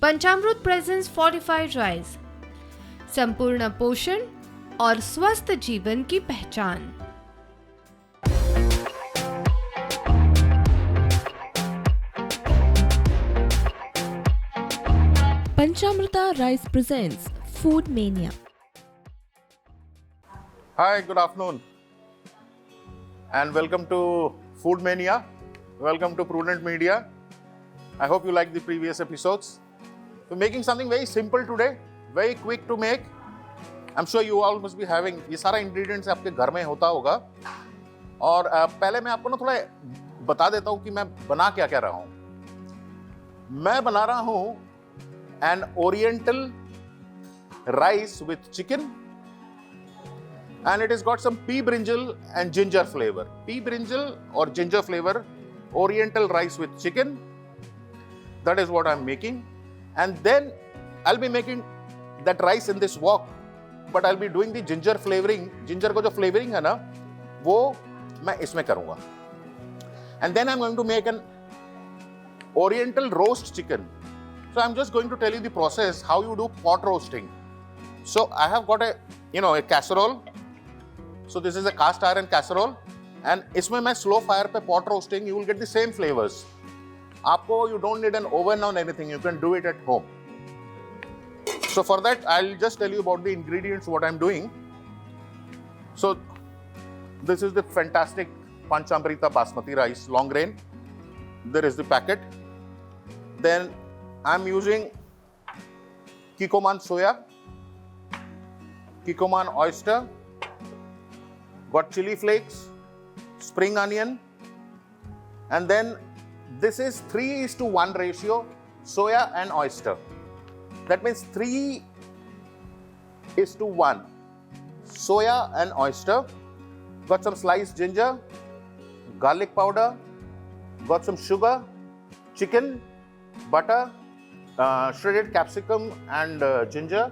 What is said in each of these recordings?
पंचामृत presence fortified rice, संपूर्ण पोषण और स्वस्थ जीवन की पहचान। Panchamrita Rice presents Food Mania. Hi, good afternoon, and welcome to Food Mania. Welcome to Prudent Media. I hope you liked the previous episodes. We're making something very simple today, very quick to make. I'm sure you all must be having ये सारा ingredients आपके घर में होता होगा। और पहले मैं आपको ना थोड़ा बता देता हूँ कि मैं बना क्या क्या रहा हूँ। मैं बना रहा हूँ an oriental rice with chicken, and it has got some pea brinjal and ginger flavor. Pea brinjal or ginger flavor, oriental rice with chicken. That is what I'm making. And then I'll be making that rice in this wok, but I'll be doing the ginger flavoring. Ginger को जो flavoring है ना, वो मैं इसमें करूँगा. And then I'm going to make an oriental roast chicken. So I'm just going to tell you the process how you do pot roasting. So I have got a casserole. So this is a cast iron casserole, and इसमें मैं slow fire पे pot roasting, you will get the same flavors. आपको you don't need an oven or anything, you can do it at home. So for that I'll just tell you about the ingredients, what I'm doing. So this is the fantastic Panchamrita basmati rice, long grain. There is the packet. Then I'm using Kikkoman soya, Kikkoman oyster, got chili flakes, spring onion, and then this is 3:1 ratio soya and oyster. That means 3:1 soya and oyster. Got some sliced ginger, garlic powder, got some sugar, chicken, butter, shredded capsicum and ginger.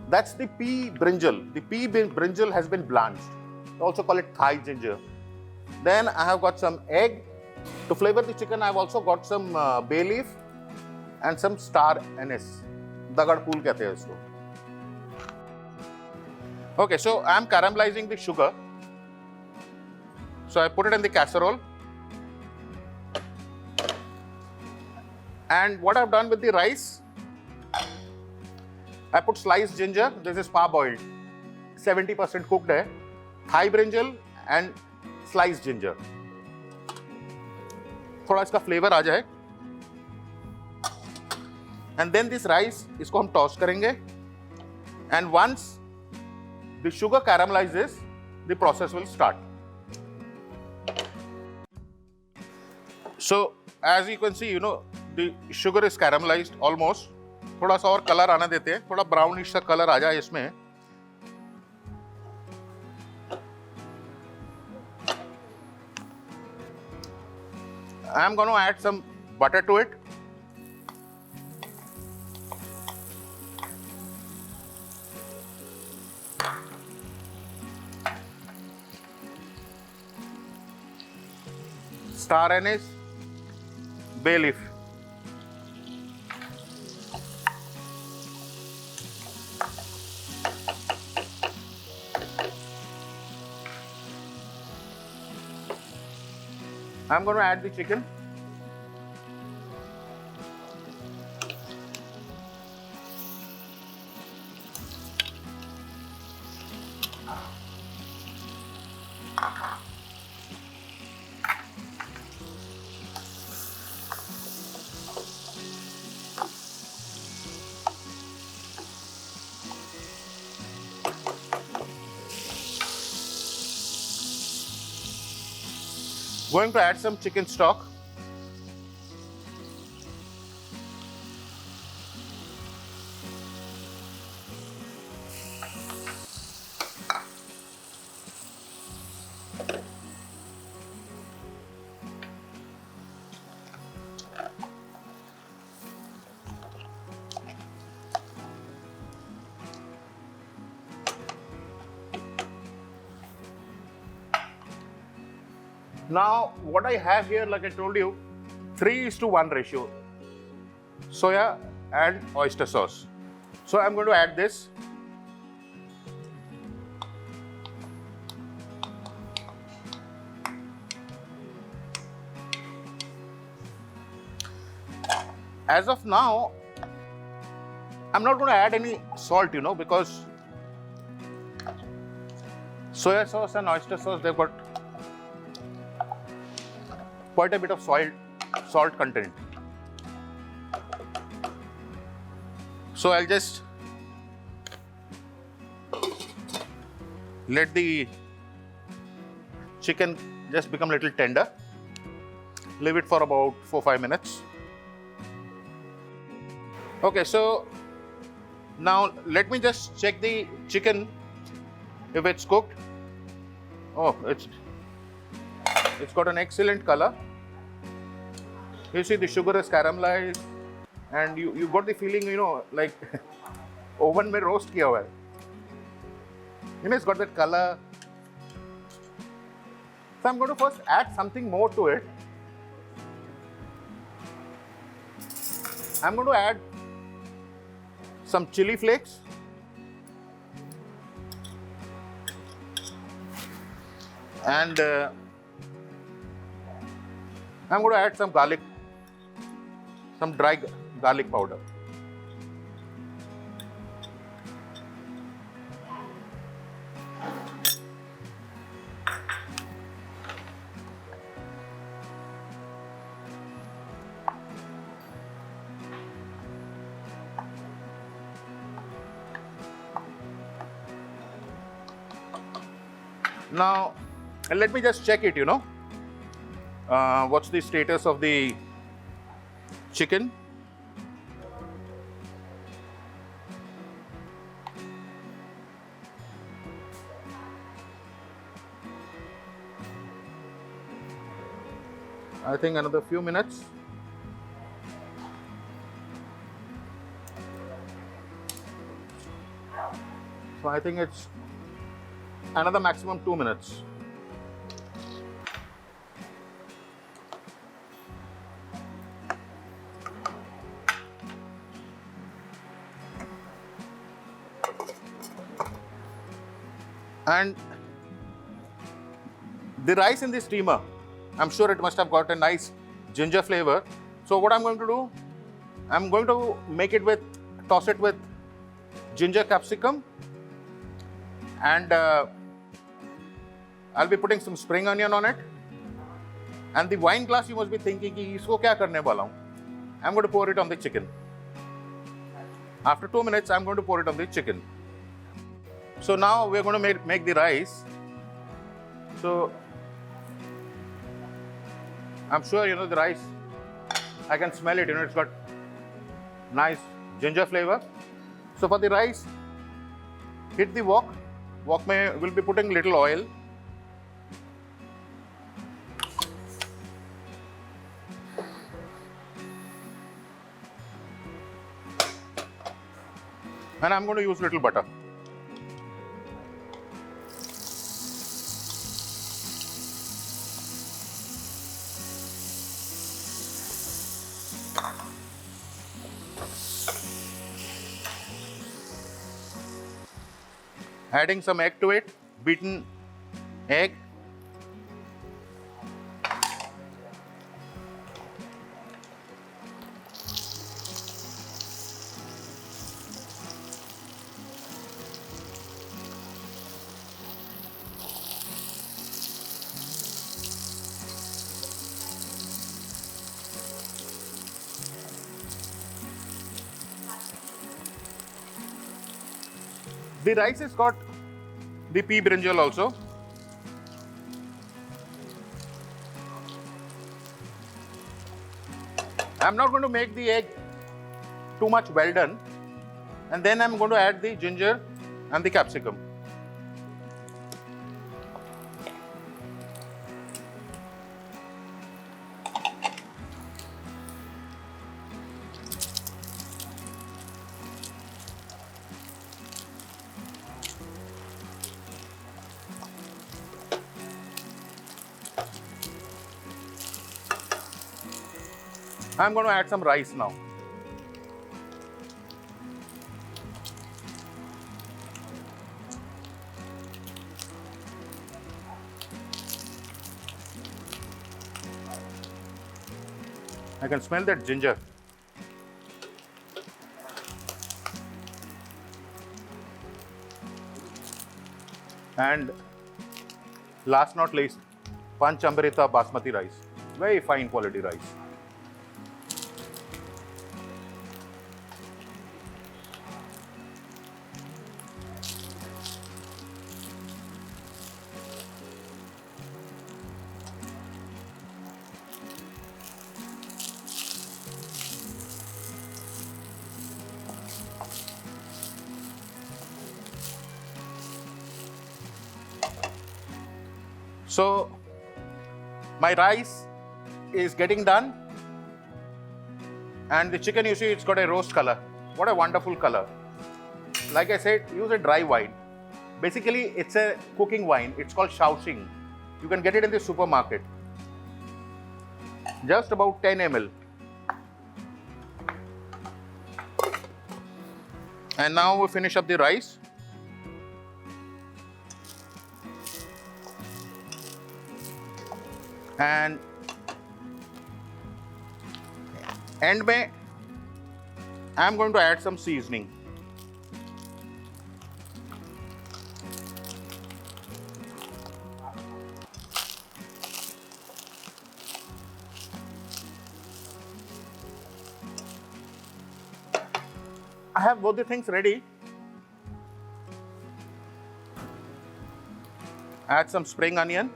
That's the pea brinjal. The pea brinjal has been blanched. We also call it Thai ginger. Then I have got some egg. To flavor the chicken, I've also got some bay leaf and some star anise. Dagad pool कहते हैं इसको. Okay, so I'm caramelizing the sugar. So I put it in the casserole. And what I've done with the rice, I put sliced ginger. This is parboiled, 70% cooked है. Thai brinjal and sliced ginger. थोड़ा इसका flavour आ जाए. And then this rice, इसको हम toss करेंगे. And once the sugar caramelizes, the process will start. So as you can see, the sugar is caramelized almost. थोड़ा सा और कलर आना देते हैं, थोड़ा ब्राउनिश सा कलर आ जाए इसमें. I'm going to add some butter to it. Star anise, bay leaf. I'm going to add the chicken. Going to add some chicken stock. Now, what I have here, like I told you, 3:1 ratio. Soya and oyster sauce. So I'm going to add this. As of now, I'm not going to add any salt, because soya sauce and oyster sauce, they've got quite a bit of salt content. So I'll just let the chicken just become a little tender. Leave it for about 4-5 minutes. Okay, so now let me just check the chicken if it's cooked. Oh, it's got an excellent color. You see the sugar is caramelized and you got the feeling, like oven mein roast kiya hua hai. It's got that color. So I'm going to first add something more to it. I'm going to add some chili flakes, and I'm going to add some garlic, some dry garlic powder. Now, let me just check it, what's the status of the chicken. I think another few minutes. So I think it's another maximum 2 minutes. And the rice in the steamer, I'm sure it must have got a nice ginger flavor. So what I'm going to do, I'm going to toss it with ginger capsicum, and I'll be putting some spring onion on it. And the wine glass, you must be thinking, isko kya karne wala hu? I'm going to pour it on the chicken. After 2 minutes, I'm going to pour it on the chicken. So now we're going to make the rice. So I'm sure the rice, I can smell it, it's got nice ginger flavor. So for the rice, hit the wok. Wok mein we'll be putting little oil. And I'm going to use little butter. Adding some egg to it, beaten egg. The rice has got the pea brinjal also. I'm not going to make the egg too much well done, and then I'm going to add the ginger and the capsicum. I'm going to add some rice now. I can smell that ginger. And last not least, Panchamrita basmati rice. Very fine quality rice. So my rice is getting done, and the chicken, you see, it's got a roast color. What a wonderful color. Like I said, use a dry wine. Basically, it's a cooking wine. It's called Shaoxing. You can get it in the supermarket. Just about 10 ml. And now we finish up the rice. And end में I am going to add some seasoning. I have both the things ready. Add some spring onion.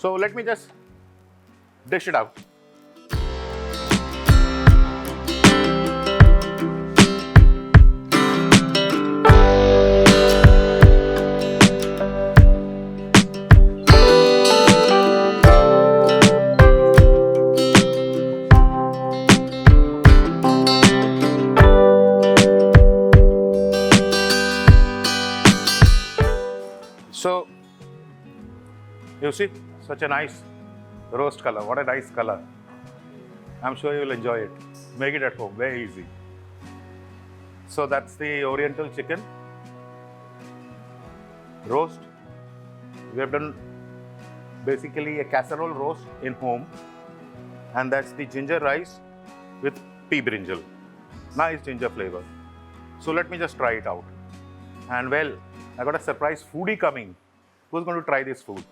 So let me just dish it out. So you see, such a nice roast color. What a nice color. I'm sure you will enjoy it. Make it at home, very easy. So that's the Oriental chicken roast. We have done basically a casserole roast in home, and that's the ginger rice with pea brinjal. Nice ginger flavor. So let me just try it out. And well, I got a surprise foodie coming who's going to try this food.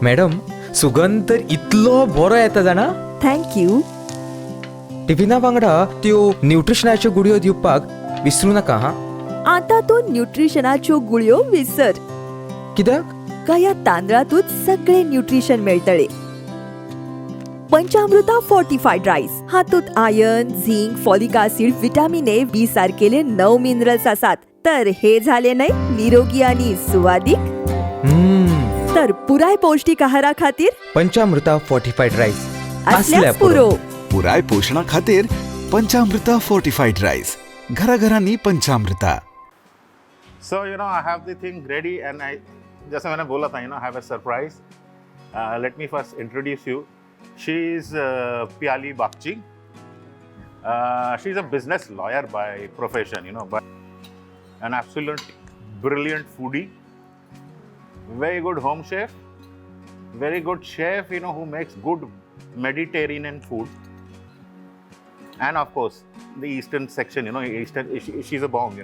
Madam सुगंध तर इतलो बरो येता जाणा. Thank you. टिफिना वांगडा त्यो न्यूट्रिशनाच्यो गुडयो दिवपाक विसरू नका हा. आता तो न्यूट्रिशनाच्यो गुळयो विसर. कित्याक? का या तांदळातूच सगळे न्यूट्रिशन मेळटले. पंचामृता फोर्टिफाईड राईस हातूंत iron, zinc, folic acid, vitamin A, B सारकेले 9 मिनरल्स आसात. तर हे झाले नाही निरोगी आणि सुवादिक. तर पुराय पौष्टिक आहारा खातीर पंचामृता फोर्टिफाईड राईस असल्यास पुरो. पुराय पोषणा खातीर पंचामृता फोर्टिफाईड राईस. घराघरांनी पंचामृता. So I have the thing ready, and जैसे मैंने बोला था, I have a surprise. Let me first introduce you. She is Pyali Bakchi. She's a business lawyer by profession, but an absolute brilliant foodie. Very good home chef, very good chef, who makes good Mediterranean food. And of course, the eastern section, she's a bong,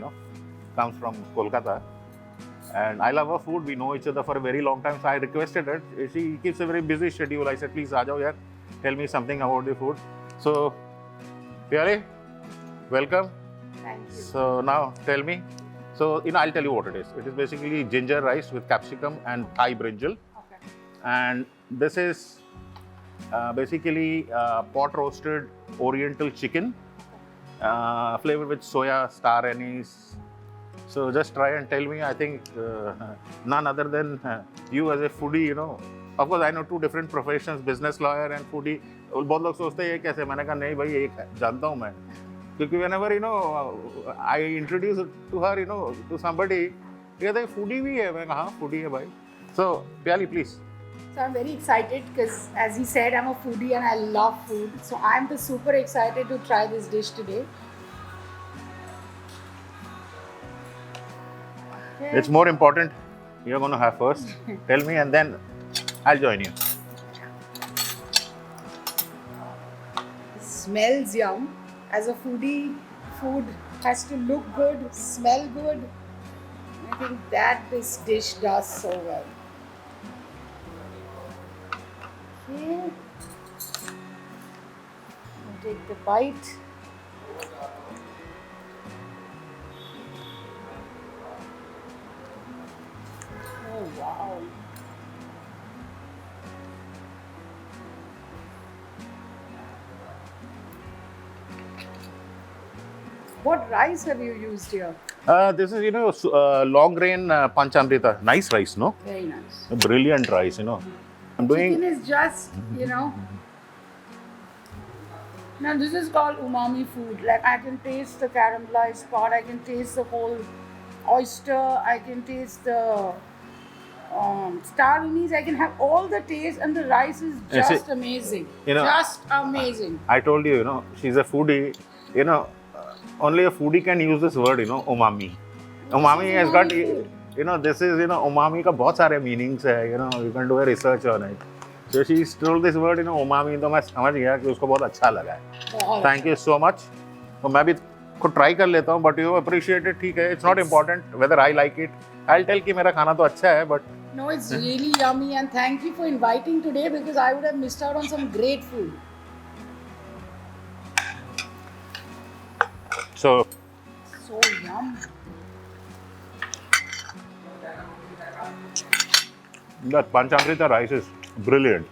comes from Kolkata. And I love her food. We know each other for a very long time. So I requested her. She keeps a very busy schedule. I said, please, aa jao yaar. Tell me something about the food. So, Pyare, welcome. Thank you. So now tell me. So, I'll tell you what it is. It is basically ginger rice with capsicum and Thai brinjal. Okay. And this is basically pot roasted oriental chicken flavored with soya, star anise. So just try and tell me. I think none other than you as a foodie, Of course, I know two different professions, business lawyer and foodie. बहुत लोग सोचते हैं ये कैसे, मैंने कहा नहीं भाई एक जानता हूँ मैं, क्योंकि whenever I introduce to her to somebody, ये कहते हैं foodie भी है, मैंने कहा हाँ foodie है भाई. So Pyali, please. So I'm very excited because, as he said, I'm a foodie and I love food. So I'm super excited to try this dish today. Okay. It's more important. You're going to have first. Tell me, and then I'll join you. It smells yum. As a foodie, food has to look good, smell good. I think that this dish does so well. Okay. I'll take the bite. Oh wow. What rice have you used here? This is, long grain panchamrita. Nice rice, no? Very nice. A brilliant rice, I'm doing. Chicken is just, Now this is called umami food. Like I can taste the caramelized part, I can taste the whole oyster, I can taste the star anise, I can have all the taste, and the rice is just amazing. Just amazing. I told you, she's a foodie. Only a foodie can use this word, umami. Umami has got, this is, umami का बहुत सारे meanings है, you can do a research on it. So she told this word, umami, तो मैं समझ गया कि उसको बहुत अच्छा लगा है. Thank you so much. तो मैं भी खुद try कर लेता हूँ, but you appreciate it, ठीक है. It's not important whether I like it. I'll tell कि मेरा खाना तो अच्छा है, but. No, it's really yummy, and thank you for inviting today because I would have missed out on some great food. So yum. That panchamrita rice is brilliant.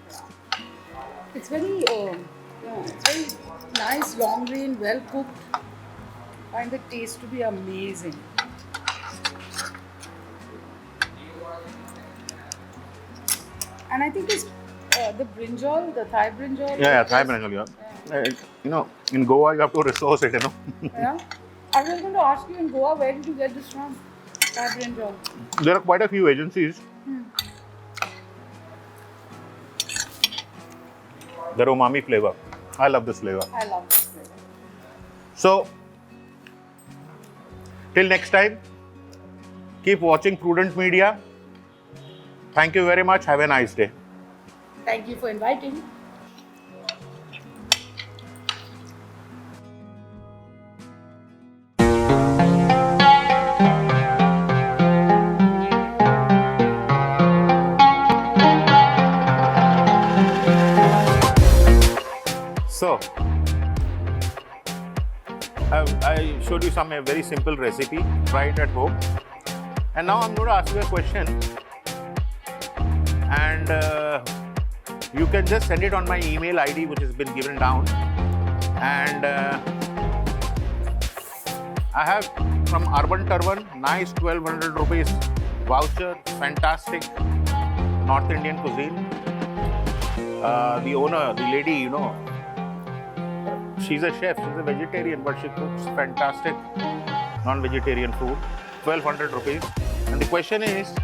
It's very, it's very nice, long grain, well cooked. I find the taste to be amazing. And I think it's the brinjal, the Thai brinjal. Yeah, Thai brinjal, yeah. In Goa you have to resource it, Yeah. I was going to ask you, in Goa, where did you get this from? Thai brinjal. There are quite a few agencies. The umami flavor. I love this flavor. I love this flavor. So, till next time, keep watching Prudent Media. Thank you very much. Have a nice day. Thank you for inviting. So, I showed you a very simple recipe. Try it at home. And now I'm going to ask you a question. And you can just send it on my email ID, which has been given down. And I have from Urban Turban, nice 1200 rupees voucher, fantastic North Indian cuisine. The owner, the lady, she's a chef, she's a vegetarian, but she cooks fantastic non-vegetarian food, 1200 rupees. And the question is,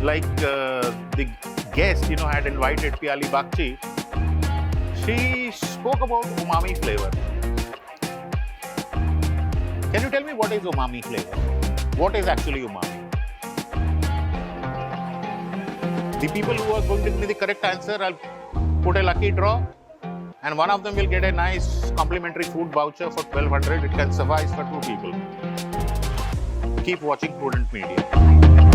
like the guest, I had invited Pyali Bakchi, she spoke about umami flavor. Can you tell me what is umami flavor? What is actually umami? The people who are going to give me the correct answer, I'll put a lucky draw. and one of them will get a nice complimentary food voucher for 1200. It can suffice for 2 people. Keep watching Prudent Media.